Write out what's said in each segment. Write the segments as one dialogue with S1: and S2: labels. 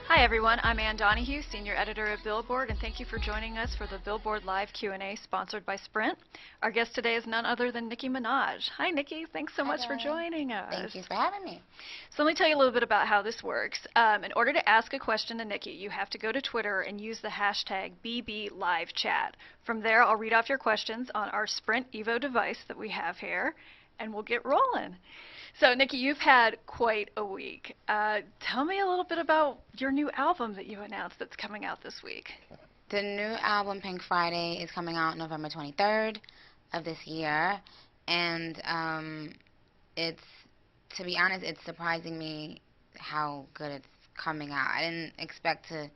S1: Hi everyone, I'm Ann Donahue, Senior Editor at Billboard, and thank you for joining us for the Billboard Live Q&A sponsored by Sprint. Our guest today is none other than Nicki Minaj. Hi Nicki, thanks so
S2: Hi,
S1: much for
S2: darling.
S1: joining us.
S2: Thank you for having me.
S1: So let me tell you a little bit about how this works. In order to ask a question to Nicki, you have to go to Twitter and use the hashtag BBLiveChat. From there, I'll read off your questions on our Sprint Evo device that we have here, and we'll get rolling. So, Nicki, you've had quite a week. Tell me a little bit about your new album that you announced that's coming out this week.
S2: The new album, Pink Friday, is coming out November 23rd of this year, and it's, to be honest, it's surprising me how good it's coming out. I didn't expect to,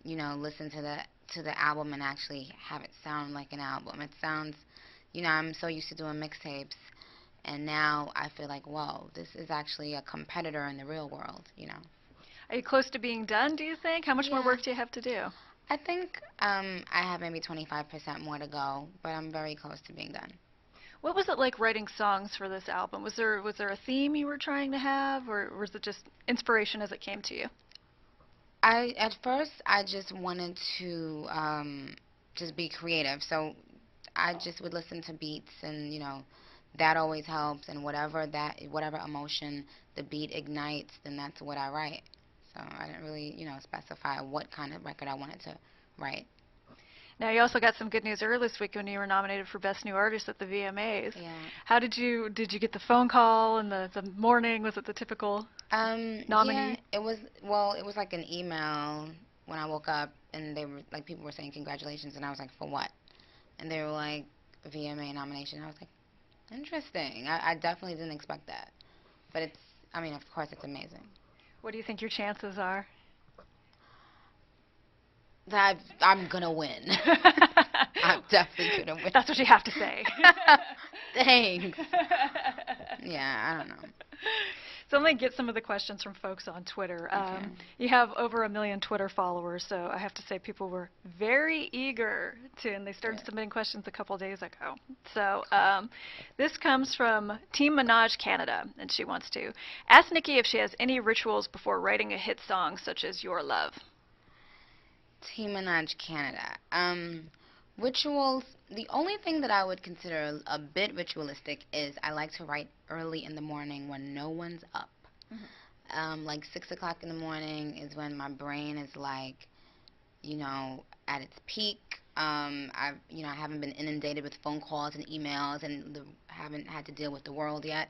S2: listen to the album and actually have it sound like an album. It sounds, I'm so used to doing mixtapes. And now I feel like, whoa, this is actually a competitor in the real world.
S1: Are you close to being done, do you think? How much more
S2: Yeah.
S1: work do you have to do?
S2: I think I have maybe 25% more to go, but I'm very close to being done.
S1: What was it like writing songs for this album? Was there a theme you were trying to have, or was it just inspiration as it came to you?
S2: At first I just wanted to just be creative, so I just would listen to beats, and that always helps, and whatever emotion the beat ignites, then that's what I write. So I didn't really specify what kind of record I wanted to write.
S1: Now, you also got some good news earlier this week when you were nominated for Best New Artist at the VMAs.
S2: Yeah.
S1: How did you get the phone call and the morning? Was it the typical nominee?
S2: Yeah, it was like an email when I woke up, and they were like, people were saying congratulations, and I was like, for what? And they were like, VMA nomination. I was like, interesting. I definitely didn't expect that. But of course, it's amazing.
S1: What do you think your chances are?
S2: That I'm gonna win. I'm definitely gonna win.
S1: That's what you have to say.
S2: Thanks. Yeah, I don't know.
S1: So I'm going to get some of the questions from folks on Twitter.
S2: Okay.
S1: You have over 1 million Twitter followers, so I have to say people were very eager and they started submitting questions a couple days ago. So this comes from Team Minaj Canada, and she wants to ask Nicki if she has any rituals before writing a hit song such as Your Love.
S2: Team Minaj Canada. Rituals. The only thing that I would consider a bit ritualistic is I like to write early in the morning when no one's up. Like 6 o'clock in the morning is when my brain is like, at its peak. I haven't been inundated with phone calls and emails, and haven't had to deal with the world yet.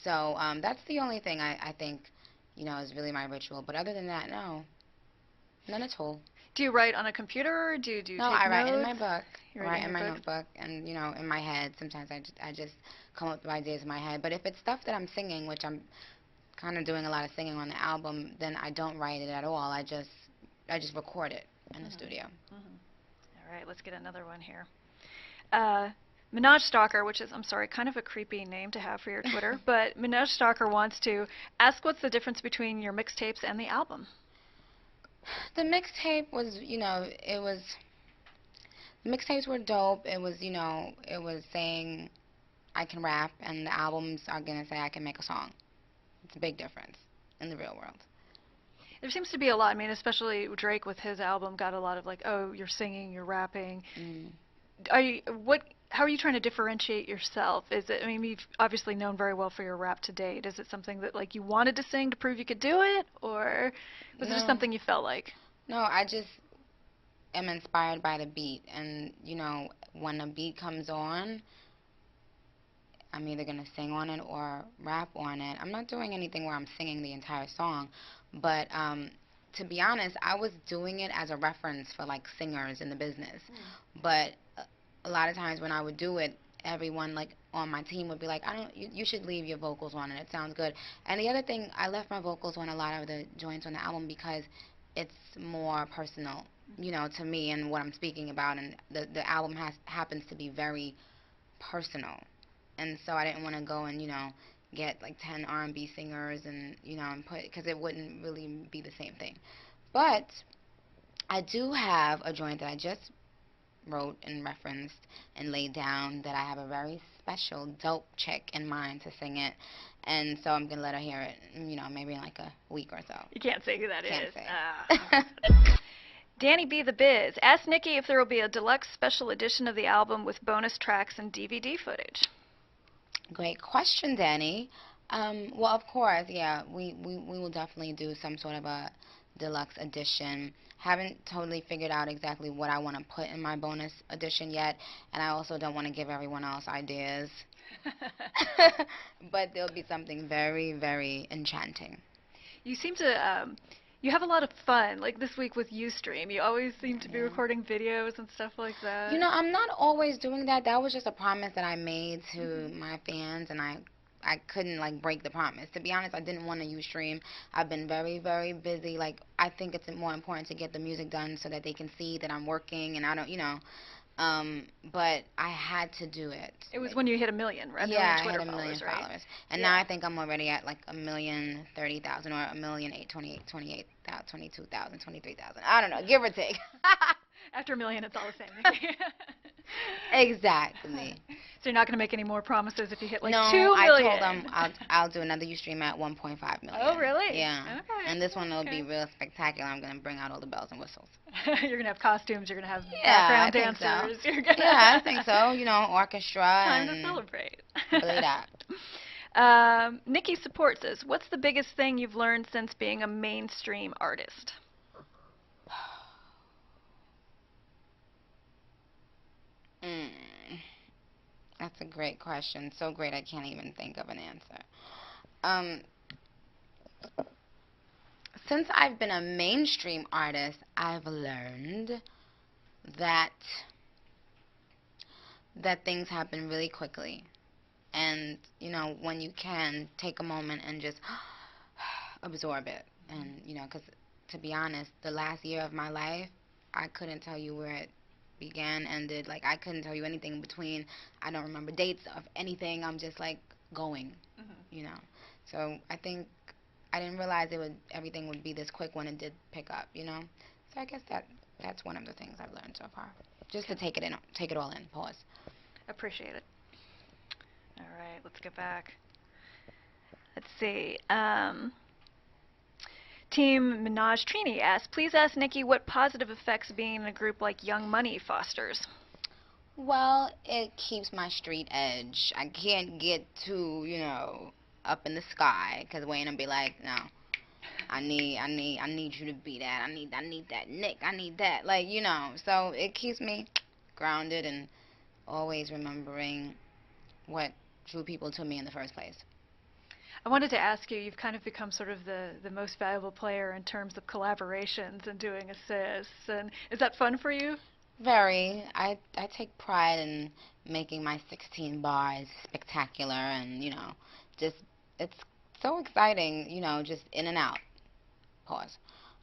S2: So that's the only thing I think, is really my ritual. But other than that, no, none at all.
S1: Do you write on a computer, or do you
S2: No,
S1: take
S2: I write
S1: notes?
S2: in my book.
S1: You
S2: I
S1: write
S2: write
S1: in
S2: in
S1: your
S2: my
S1: book?
S2: notebook, and in my head. Sometimes I just come up with ideas in my head. But if it's stuff that I'm singing, which I'm kind of doing a lot of singing on the album, then I don't write it at all. I just record it in the studio.
S1: All right, let's get another one here. Minaj Stalker, which is, I'm sorry, kind of a creepy name to have for your Twitter, but Minaj Stalker wants to ask what's the difference between your mixtapes and the album?
S2: The mixtape was, the mixtapes were dope. It was, it was saying I can rap, and the albums are gonna say I can make a song. It's a big difference in the real world.
S1: There seems to be a lot. I mean, especially Drake with his album got a lot of like, oh, you're singing, you're rapping. How are you trying to differentiate yourself? Is it, I mean, you've obviously known very well for your rap to date. Is it something that like you wanted to sing to prove you could do it, or was it just
S2: No,
S1: something you felt like?
S2: no, I just am inspired by the beat, and when the beat comes on, I'm either gonna sing on it or rap on it. I'm not doing anything where I'm singing the entire song, but to be honest, I was doing it as a reference for like singers in the business. But a lot of times when I would do it, everyone like on my team would be like, I don't, you should leave your vocals on, and it sounds good. And the other thing, I left my vocals on a lot of the joints on the album because it's more personal, to me and what I'm speaking about, and the album happens to be very personal. And so I didn't want to go and get like 10 R&B singers and put, because it wouldn't really be the same thing. But I do have a joint that I just wrote and referenced and laid down that I have a very special dope chick in mind to sing it, And so I'm going to let her hear it, maybe in like a week or so.
S1: You can't say who that
S2: Can't
S1: is.
S2: say.
S1: Danny B. The Biz. Ask Nicki if there will be a deluxe special edition of the album with bonus tracks and DVD footage.
S2: Great question, Danny. Well, of course, yeah, we will definitely do some sort of a deluxe edition. Haven't totally figured out exactly what I want to put in my bonus edition yet, and I also don't want to give everyone else ideas. But there'll be something very, very enchanting.
S1: You seem to, you have a lot of fun. Like this week with Ustream, you always seem to be
S2: Yeah.
S1: recording videos and stuff like that.
S2: I'm not always doing that. That was just a promise that I made to my fans, and I couldn't like break the promise. To be honest, I didn't want to use Stream. I've been very, very busy. Like I think it's more important to get the music done so that they can see that I'm working and I don't. But I had to do it.
S1: It was when you hit 1 million, right?
S2: Yeah,
S1: Twitter
S2: I had 1 million
S1: followers, right?
S2: followers, and now I think I'm already at like 1,030,000 or 1,828,000, 23,000. I don't know, give or take.
S1: After 1 million, it's all the same.
S2: Exactly.
S1: So you're not going to make any more promises if you hit like
S2: No,
S1: 2 million?
S2: I told them I'll do another Ustream at 1.5 million.
S1: Oh, really?
S2: Yeah.
S1: Okay.
S2: And this one will be real spectacular. I'm gonna bring out all the bells and whistles.
S1: You're going to have costumes. You're going to have
S2: Yeah,
S1: background
S2: I think
S1: dancers.
S2: so.
S1: You're gonna
S2: Yeah, I think so. Orchestra
S1: Time to
S2: and
S1: celebrate.
S2: believe that.
S1: Nicki supports us. What's the biggest thing you've learned since being a mainstream artist?
S2: Mm, that's a great question. So great I can't even think of an answer. Um, since I've been a mainstream artist, I've learned that things happen really quickly. And, when you can take a moment and just absorb it. And, because to be honest, the last year of my life, I couldn't tell you where it began, ended. Like, I couldn't tell you anything in between. I don't remember dates of anything. I'm just, like, going, So I think I didn't realize everything would be this quick when it did pick up, So I guess that's one of the things I've learned so far. Just to take it all in, pause.
S1: Appreciate it. All right, let's get back. Let's see. Team Minaj Trini asks, please ask Nicki what positive effects being in a group like Young Money fosters.
S2: Well, it keeps my street edge. I can't get too, up in the sky, because Wayne will be like, no, I need you to be that. I need that Nick. I need that. Like, so it keeps me grounded and always remembering what drew people to me in the first place.
S1: I wanted to ask you, you've kind of become sort of the most valuable player in terms of collaborations and doing assists. And is that fun for you?
S2: Very. I take pride in making my 16 bars spectacular and, just, it's so exciting, just in and out. Pause.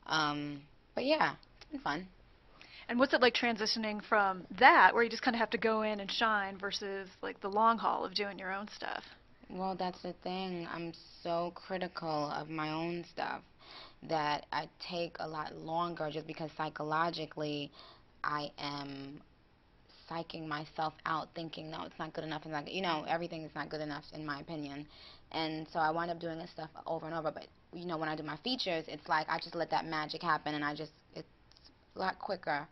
S2: But yeah, it's been fun.
S1: And what's it like transitioning from that, where you just kind of have to go in and shine, versus like the long haul of doing your own stuff?
S2: Well, that's the thing. I'm so critical of my own stuff that I take a lot longer just because psychologically I am psyching myself out thinking, no, it's not good enough. And everything is not good enough in my opinion. And so I wind up doing this stuff over and over. But, when I do my features, it's like I just let that magic happen and it's a lot quicker,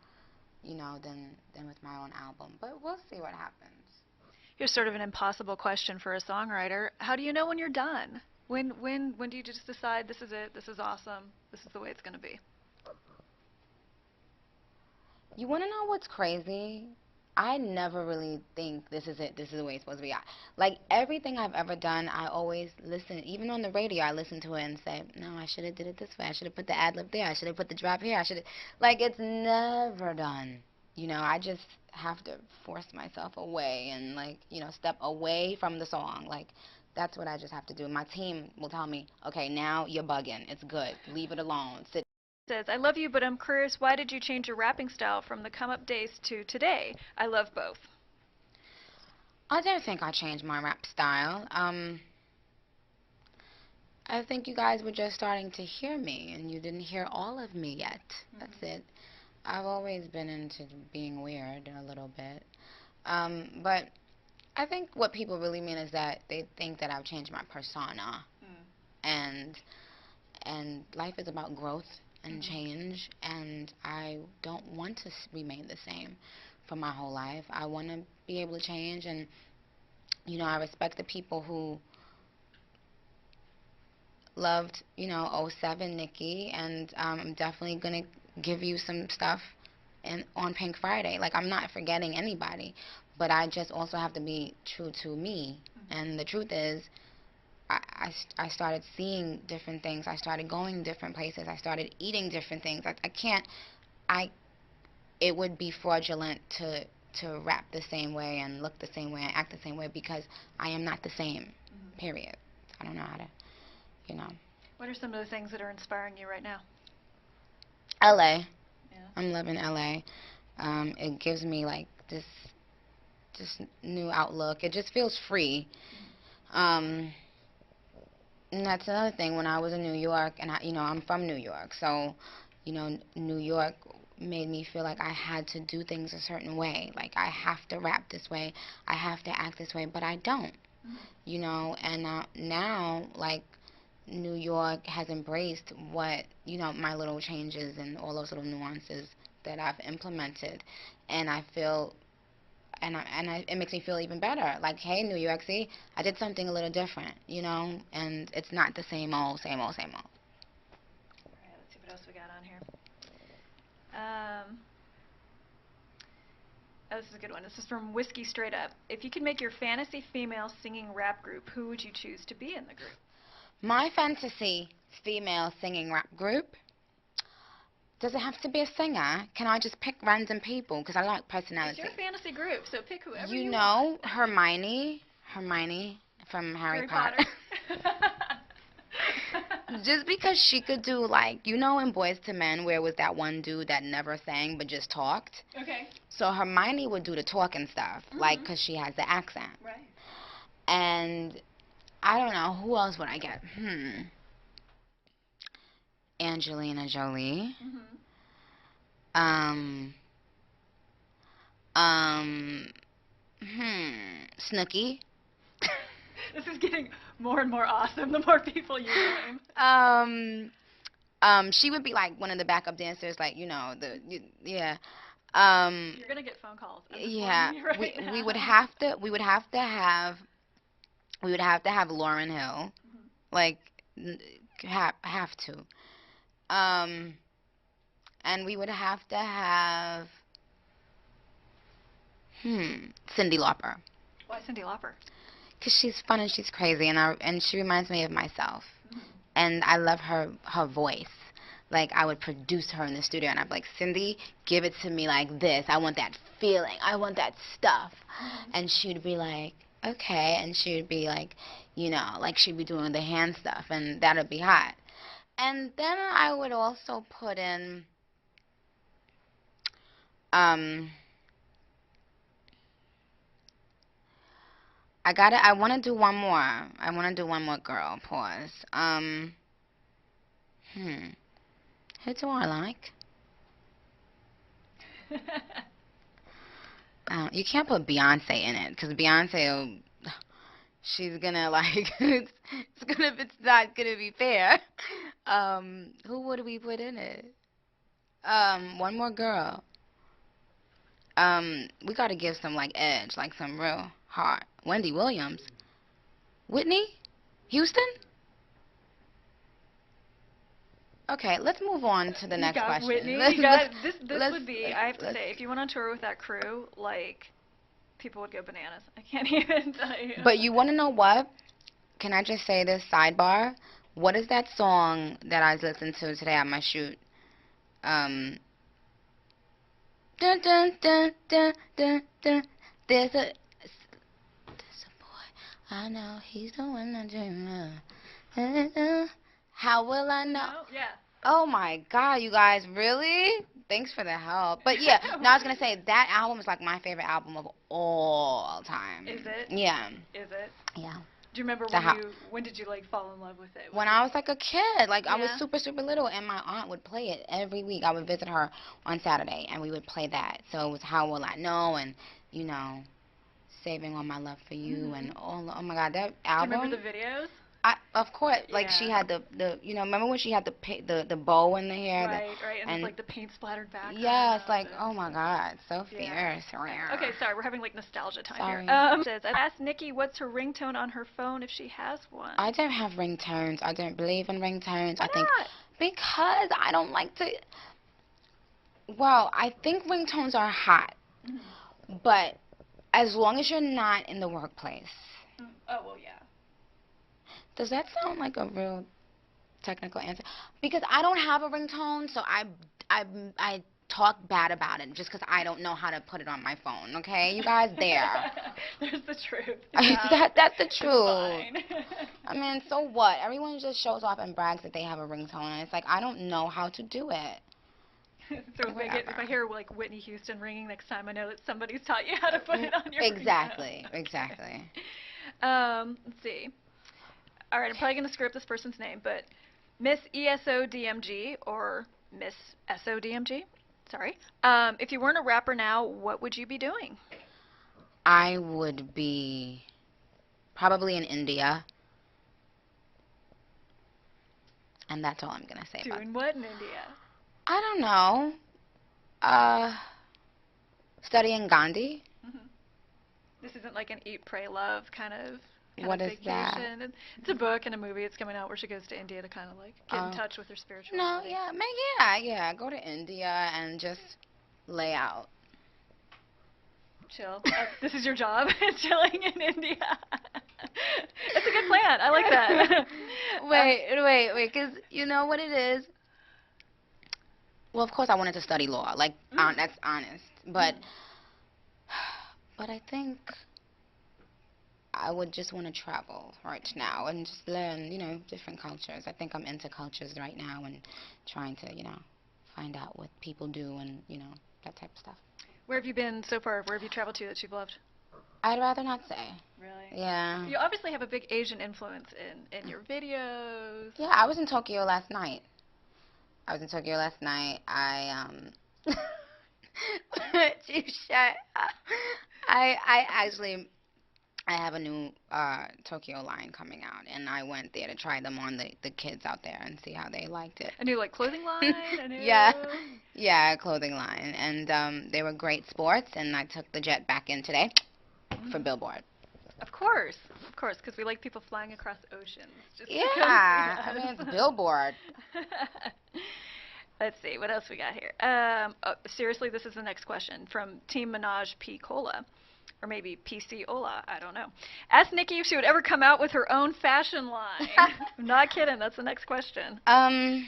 S2: than with my own album. But we'll see what happens.
S1: Here's sort of an impossible question for a songwriter. How do you know when you're done? When do you just decide this is it, this is awesome, this is the way it's going to be?
S2: You want to know what's crazy? I never really think this is it, this is the way it's supposed to be. Like everything I've ever done, I always listen. Even on the radio, I listen to it and say, no, I should have did it this way. I should have put the ad lib there. I should have put the drop here. I should have. Like it's never done. I just have to force myself away and step away from the song. Like that's what I just have to do. My team will tell me, okay, now you're bugging. It's good. Leave it alone. Sit.
S1: Says, I love you, but I'm curious, why did you change your rapping style from the come up days to today? I love both.
S2: I don't think I changed my rap style. I think you guys were just starting to hear me, and you didn't hear all of me yet. That's it. I've always been into being weird a little bit. But I think what people really mean is that they think that I've changed my persona, and life is about growth and change, and I don't want to remain the same for my whole life. I want to be able to change, and I respect the people who loved, '07 Nicki, and I'm definitely going to give you some stuff on Pink Friday. Like, I'm not forgetting anybody, but I just also have to be true to me. And the truth is, I started seeing different things. I started going different places. I started eating different things. It would be fraudulent to rap the same way and look the same way and act the same way, because I am not the same, period. I don't know how to,
S1: What are some of the things that are inspiring you right now?
S2: L.A.
S1: Yeah.
S2: I'm loving L.A. It gives me, like, this new outlook. It just feels free. And that's another thing. When I was in New York, and I'm from New York, so, New York made me feel like I had to do things a certain way. Like, I have to rap this way, I have to act this way, but I don't. And now, like, New York has embraced what, my little changes and all those little nuances that I've implemented, and I feel, it makes me feel even better. Like, hey, New York, see, I did something a little different, and it's not the same old, same old, same old.
S1: All right, let's see what else we got on here. Oh, this is a good one. This is from Whiskey Straight Up. If you could make your fantasy female singing rap group, who would you choose to be in the group?
S2: My fantasy female singing rap group, does it have to be a singer? Can I just pick random people? Because I like personality.
S1: It's your fantasy group, so pick whoever you
S2: want.
S1: want.
S2: Hermione from Harry Potter. Just because she could do, like, in Boyz II Men, where it was that one dude that never sang but just talked.
S1: Okay.
S2: So Hermione would do the talking stuff, like, because she has the accent.
S1: Right.
S2: And I don't know, who else would I get? Angelina Jolie. Snooki.
S1: This is getting more and more awesome the more people you name.
S2: She would be like one of the backup dancers, like, yeah.
S1: You're gonna get phone calls.
S2: Yeah. We would have to have Lauryn Hill. Like, have to. And we would have to have Cyndi Lauper.
S1: Why Cyndi Lauper?
S2: Because she's fun and she's crazy, and she reminds me of myself. And I love her voice. Like, I would produce her in the studio, and I'd be like, Cyndi, give it to me like this. I want that feeling. I want that stuff. And she'd be like, okay. And she'd be like, like she'd be doing the hand stuff, and that would be hot. And then I would also put in, I want to do one more. I want to do one more girl. Pause. Who do I like? You can't put Beyonce in it, because Beyonce, she's gonna, like, it's not gonna be fair. Who would we put in it? One more girl. We gotta give some, like, edge, like some real hard. Wendy Williams. Whitney Houston? Okay, let's move on to the next question.
S1: Whitney. This would be, I have to say, if you went on tour with that crew, like, people would go bananas. I can't even tell you.
S2: But you want to know what? Can I just say this sidebar? What is that song that I listened to today at my shoot? Dun dun dun dun dun dun. There's a boy I know, he's the one I dream of. How will I know?
S1: No? Yeah.
S2: Oh my God, you guys, really? Thanks for the help. But yeah, no, I was gonna say that album is like my favorite album of all time.
S1: Is it?
S2: Yeah.
S1: Is it?
S2: Yeah.
S1: Do you remember when did you, like, fall in love with it?
S2: When I was like a kid, like, I was super, super little, and my aunt would play it every week. I would visit her on Saturday, and we would play that. So it was How Will I Know, and, Saving All My Love for You and
S1: Mm-hmm.
S2: all. Oh my God, that
S1: Do you
S2: album.
S1: remember the videos?
S2: Of course, like she
S1: Yeah.
S2: had the remember when she had the bow in the hair,
S1: Right, right, and it's
S2: and
S1: like the paint splattered
S2: yeah, it's
S1: background.
S2: like, oh my God, so
S1: Yeah.
S2: fierce.
S1: Okay, sorry, we're having like nostalgia time here.
S2: Sorry.
S1: Says, I asked Nikki what's her ringtone on her phone if she has one.
S2: I don't have ringtones. I don't believe in ringtones.
S1: Why
S2: I think
S1: not?
S2: because I don't like to. Well, I think ringtones are hot,
S1: Mm-hmm.
S2: but as long as you're not in the workplace.
S1: Oh well, yeah.
S2: Does that sound like a real technical answer? Because I don't have a ringtone, so I talk bad about it just because I don't know how to put it on my phone. Okay, you guys, there.
S1: There's the truth.
S2: That's the truth.
S1: Fine.
S2: I mean, so what? Everyone just shows off and brags that they have a ringtone, and it's like I don't know how to do it.
S1: So if I
S2: Whatever.
S1: hear like Whitney Houston ringing next time, I know that somebody's taught you how to put it on your
S2: Exactly,
S1: ringtone.
S2: exactly.
S1: Let's see. All right, I'm probably gonna screw up this person's name, but Miss ESODMG or Miss SODMG. Sorry. If you weren't a rapper now, what would you be doing?
S2: I would be probably in India, and that's all I'm gonna say about it.
S1: Doing what in India?
S2: I don't know. Uh, Studying Gandhi.
S1: Hmm. This isn't like an Eat, Pray, Love kind
S2: What
S1: of
S2: is that?
S1: vacation. It's a book and a movie. It's coming out where she goes to India to kind of like get in touch with her
S2: No,
S1: spirituality.
S2: yeah, yeah. Go to India and just lay out.
S1: Chill. This is your job, chilling in India. That's a good plan. I like that.
S2: Wait, because you know what it is? Well, of course I wanted to study law, like, that's honest. But I think I would just want to travel right now and just learn, different cultures. I think I'm into cultures right now and trying to, find out what people do and, that type of stuff.
S1: Where have you been so far? Where have you traveled to that you've loved?
S2: I'd rather not say.
S1: Really?
S2: Yeah.
S1: You obviously have a big Asian influence in your videos.
S2: Yeah, I was in Tokyo last night. You shut up. I actually I have a new Tokyo line coming out, and I went there to try them on the kids out there and see how they liked it.
S1: A new like clothing line. A new.
S2: Yeah, clothing line, and they were great sports, and I took the jet back in today for Billboard.
S1: Of course, because we like people flying across oceans. Just
S2: Yeah,
S1: because, yeah.
S2: I mean it's Billboard.
S1: Let's see, what else we got here? Seriously, this is the next question from Team Minaj P. Cola. Or maybe PC Ola, I don't know. Ask Nikki if she would ever come out with her own fashion line. I'm not kidding, that's the next question.
S2: Not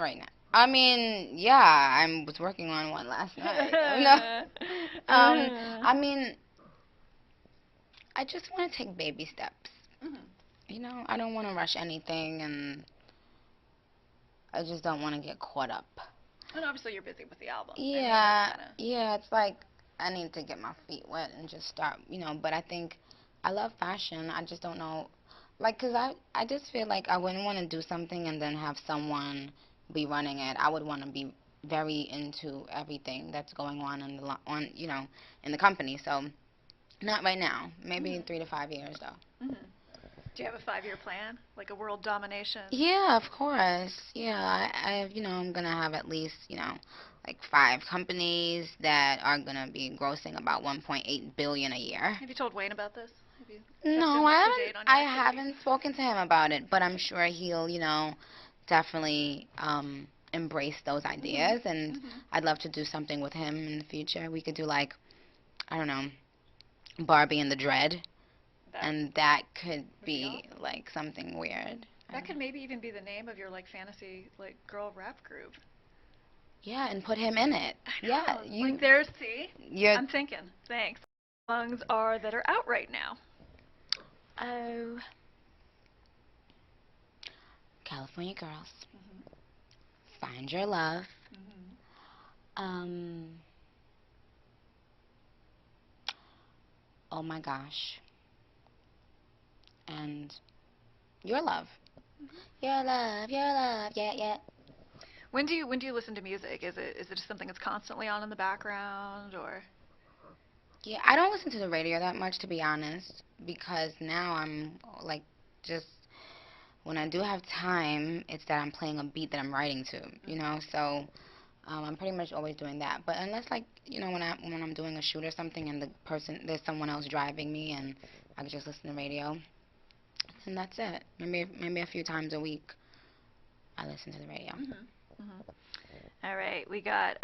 S2: right now. I mean, yeah, I was working on one last night. No. I mean, I just want to take baby steps.
S1: Mm-hmm.
S2: I don't want to rush anything, and I just don't want to get caught up.
S1: And obviously you're busy with the album.
S2: Yeah, yeah, it's like I need to get my feet wet and just start, but I think I love fashion. I just don't know, like, 'cause I just feel like I wouldn't want to do something and then have someone be running it. I would want to be very into everything that's going on in the company. So not right now. Maybe in 3 to 5 years though.
S1: Mm-hmm. Do you have a 5-year plan, like a world domination?
S2: Yeah, of course. Yeah, I'm gonna have at least, like 5 companies that are gonna be grossing about 1.8 billion a year.
S1: Have you told Wayne about this? Have you kept
S2: No,
S1: him
S2: I
S1: up to
S2: haven't.
S1: date on your
S2: I
S1: activities?
S2: haven't spoken to him about it, but I'm sure he'll, definitely embrace those ideas, and I'd love to do something with him in the future. We could do like, I don't know, Barbie and the Dread. And that could be
S1: awesome.
S2: like something weird.
S1: That could maybe even be the name of your like fantasy like girl rap group.
S2: Yeah, and put him in it. Yeah,
S1: like there's see.
S2: You're,
S1: I'm thinking. Thanks. Songs are that are out right now.
S2: Oh, California Girls. Find Your Love. Oh my gosh. And Your Love. Your love, yeah.
S1: When do you listen to music? Is it just something that's constantly on in the background or?
S2: Yeah, I don't listen to the radio that much, to be honest, because now I'm like just when I do have time, it's that I'm playing a beat that I'm writing to, you know. So I'm pretty much always doing that. But unless like when I'm doing a shoot or something and there's someone else driving me and I can just listen to radio, and that's it. Maybe a few times a week I listen to the radio.
S1: All right, we got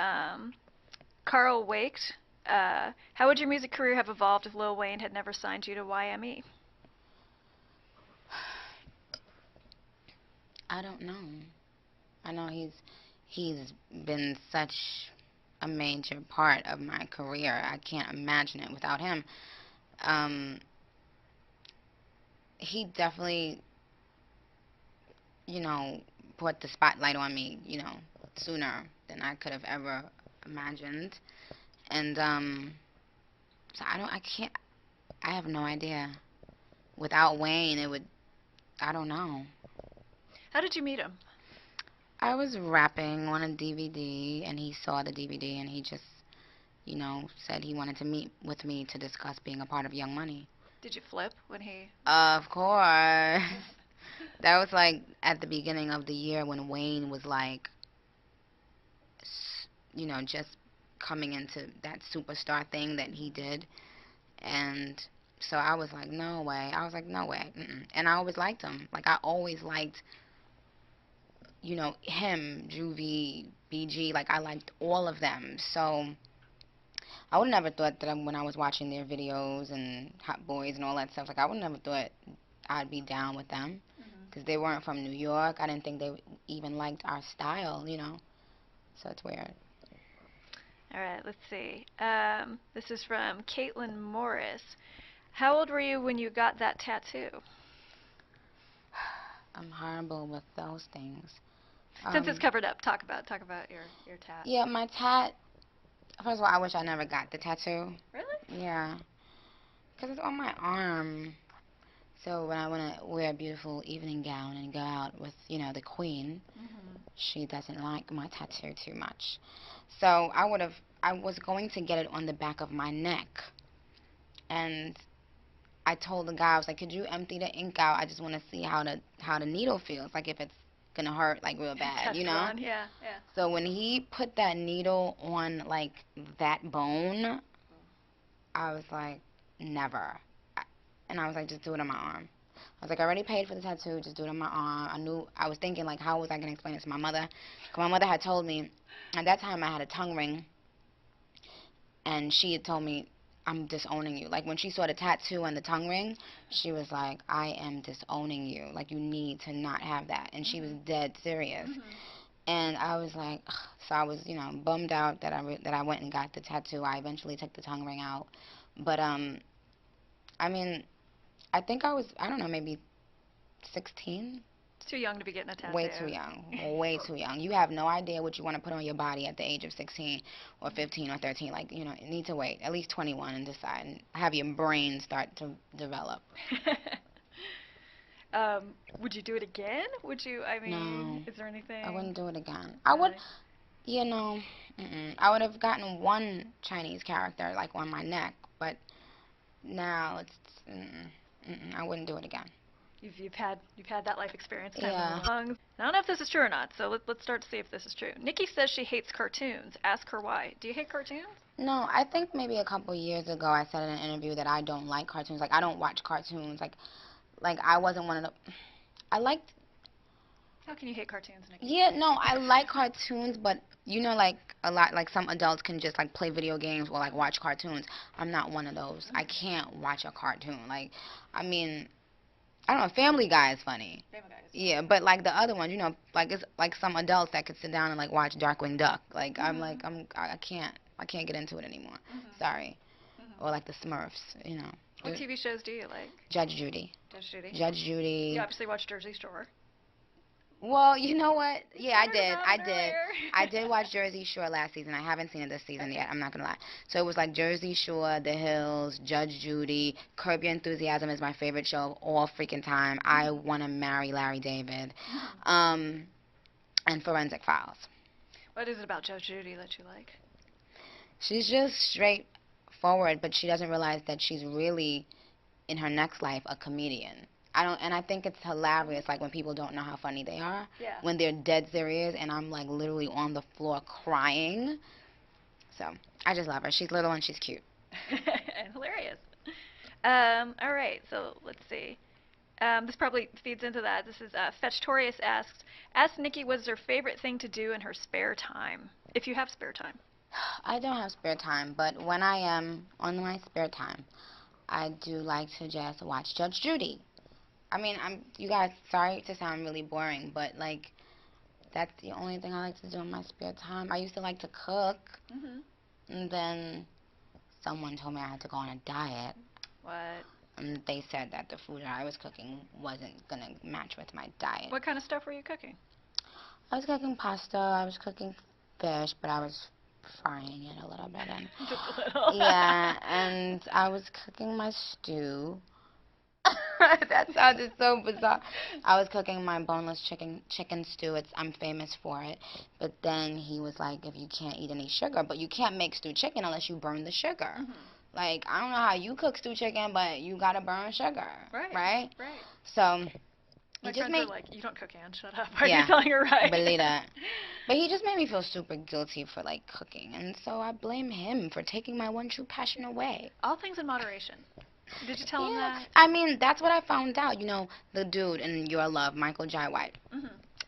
S1: Carl Waked. How would your music career have evolved if Lil Wayne had never signed you to YME?
S2: I don't know. I know he's been such a major part of my career. I can't imagine it without him. Um, he definitely, you know, put the spotlight on me, sooner than I could have ever imagined. And so I can't, I have no idea. Without Wayne, I don't know.
S1: How did you meet him?
S2: I was rapping on a DVD, and he saw the DVD, and he just, said he wanted to meet with me to discuss being a part of Young Money.
S1: Did you flip when he...
S2: Of course. That was like at the beginning of the year when Wayne was like, just coming into that superstar thing that he did. And so I was like, no way. I was like, no way. Mm-mm. And I always liked him. Like, I always liked, him, Juvie, BG. Like, I liked all of them. So I would never thought that when I was watching their videos and Hot Boys and all that stuff, like, I would never thought I'd be down with them. Because they weren't from New York. I didn't think they even liked our style, So it's weird.
S1: All right, let's see. This is from Caitlin Morris. How old were you when you got that tattoo?
S2: I'm horrible with those things.
S1: Since it's covered up, talk about your tat.
S2: Yeah, my tat. First of all, I wish I never got the tattoo.
S1: Really?
S2: Yeah, because it's on my arm. So when I want to wear a beautiful evening gown and go out with, the queen, she doesn't like my tattoo too much. So I was going to get it on the back of my neck. And I told the guy, I was like, could you empty the ink out? I just want to see how the needle feels, like if it's going to hurt, like, real bad,
S1: Yeah.
S2: So when he put that needle on, like, that bone, I was like, never. And I was like, just do it on my arm. I was like, I already paid for the tattoo, just do it on my arm. I was thinking, like, how was I going to explain it to my mother? Because my mother had told me, at that time I had a tongue ring, and she had told me, I'm disowning you. Like, when she saw the tattoo and the tongue ring, she was like, I am disowning you. Like, you need to not have that. And she was dead serious. And I was like, ugh. So I was, bummed out that I went and got the tattoo. I eventually took the tongue ring out. But, I mean, I think I don't know, maybe 16?
S1: Too young to be getting a tattoo.
S2: Way too young. Way too young. You have no idea what you want to put on your body at the age of 16 or 15 or 13. Like, you need to wait at least 21 and decide and have your brain start to develop.
S1: Would you do it again?
S2: No.
S1: Is there anything?
S2: I wouldn't do it again.
S1: Really?
S2: I would, I would have gotten one Chinese character, like, on my neck, but now I wouldn't do it again.
S1: You've had that life experience.
S2: Yeah.
S1: I don't know if this is true or not, so let's start to see if this is true. Nikki says she hates cartoons. Ask her why. Do you hate cartoons?
S2: No, I think maybe a couple years ago I said in an interview that I don't like cartoons. Like, I don't watch cartoons. Like I wasn't one of the... I liked...
S1: How can you hate cartoons, Nikki?
S2: Yeah, no, I like cartoons, but, like, a lot, like, some adults can just, like, play video games or, like, watch cartoons. I'm not one of those. I can't watch a cartoon. Like, I mean... I don't know, Family Guy is funny.
S1: Family Guy is funny.
S2: Yeah, but, like, the other ones, like, it's like some adults that could sit down and, like, watch Darkwing Duck. Like, I can't get into it anymore. Sorry. Or, like, the Smurfs,
S1: What TV shows do you like?
S2: Judge Judy.
S1: Judge Judy. You obviously watch Jersey Shore.
S2: Well, you know what? Yeah, I did.
S1: Earlier.
S2: I did watch Jersey Shore last season. I haven't seen it this season yet. I'm not going to lie. So it was like Jersey Shore, The Hills, Judge Judy, Curb Your Enthusiasm is my favorite show of all freaking time. I want to marry Larry David. And Forensic Files.
S1: What is it about Judge Judy that you like?
S2: She's just forward, but she doesn't realize that she's really, in her next life, a comedian. I think it's hilarious, like, when people don't know how funny they are.
S1: Yeah.
S2: When they're dead serious, and I'm, like, literally on the floor crying. So, I just love her. She's little and she's cute.
S1: And hilarious. All right, so let's see. This probably feeds into that. This is Fetchtorius asks, ask Nicki what is her favorite thing to do in her spare time, if you have spare time.
S2: I don't have spare time, but when I am on my spare time, I do like to just watch Judge Judy. I mean, you guys, sorry to sound really boring, but, like, that's the only thing I like to do in my spare time. I used to like to cook, and then someone told me I had to go on a diet.
S1: What?
S2: And they said that the food that I was cooking wasn't going to match with my diet.
S1: What kind of stuff were you cooking?
S2: I was cooking pasta, I was cooking fish, but I was frying it a little bit. And,
S1: Just a little.
S2: yeah, and I was cooking my stew. That sounded so bizarre. I was cooking my boneless chicken stew. I'm famous for it. But then he was like, if you can't eat any sugar, but you can't make stewed chicken unless you burn the sugar. Like, I don't know how you cook stewed chicken, but you gotta burn sugar. Right? So
S1: My
S2: just
S1: friends are like, you don't cook, Ann. Shut up. Are
S2: yeah,
S1: you telling her right?
S2: Believe that. But he just made me feel super guilty for, like, cooking. And so I blame him for taking my one true passion away.
S1: All things in moderation. Did you tell him that?
S2: I mean, that's what I found out. You know, the dude in Your Love, Michael Jai White.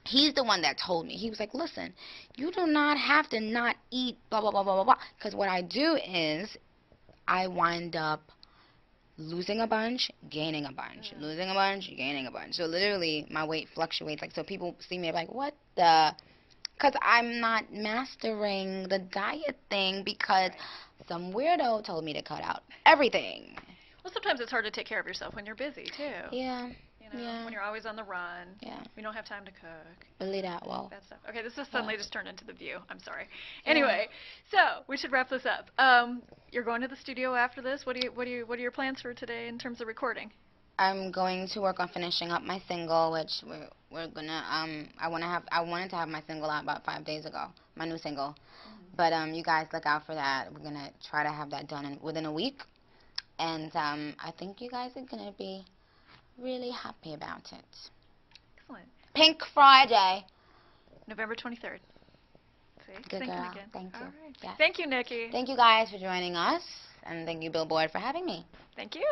S2: He's the one that told me. He was like, listen, you do not have to not eat blah, blah, blah, blah, blah, blah. Because what I do is I wind up losing a bunch, gaining a bunch. Losing a bunch, gaining a bunch. So literally, my weight fluctuates. Like, so people see me like, what the? Because I'm not mastering the diet thing because some weirdo told me to cut out everything.
S1: Well, sometimes it's hard to take care of yourself when you're busy, too.
S2: Yeah.
S1: You know, when you're always on the run.
S2: Yeah.
S1: We don't have time to cook.
S2: Believe that, well.
S1: Bad stuff. Okay, this has suddenly just turned into The View. I'm sorry. Anyway, so we should wrap this up. You're going to the studio after this. What are your plans for today in terms of recording?
S2: I'm going to work on finishing up my single, which we're gonna I wanted to have my single out about 5 days ago, my new single. But you guys look out for that. We're gonna try to have that done within a week. And I think you guys are going to be really happy about it.
S1: Excellent.
S2: Pink Friday.
S1: November 23rd. See?
S2: Good
S1: Thinking
S2: girl.
S1: again.
S2: Thank you.
S1: All right.
S2: Yes.
S1: Thank you, Nikki.
S2: Thank you guys for joining us. And thank you, Billboard, for having me.
S1: Thank you.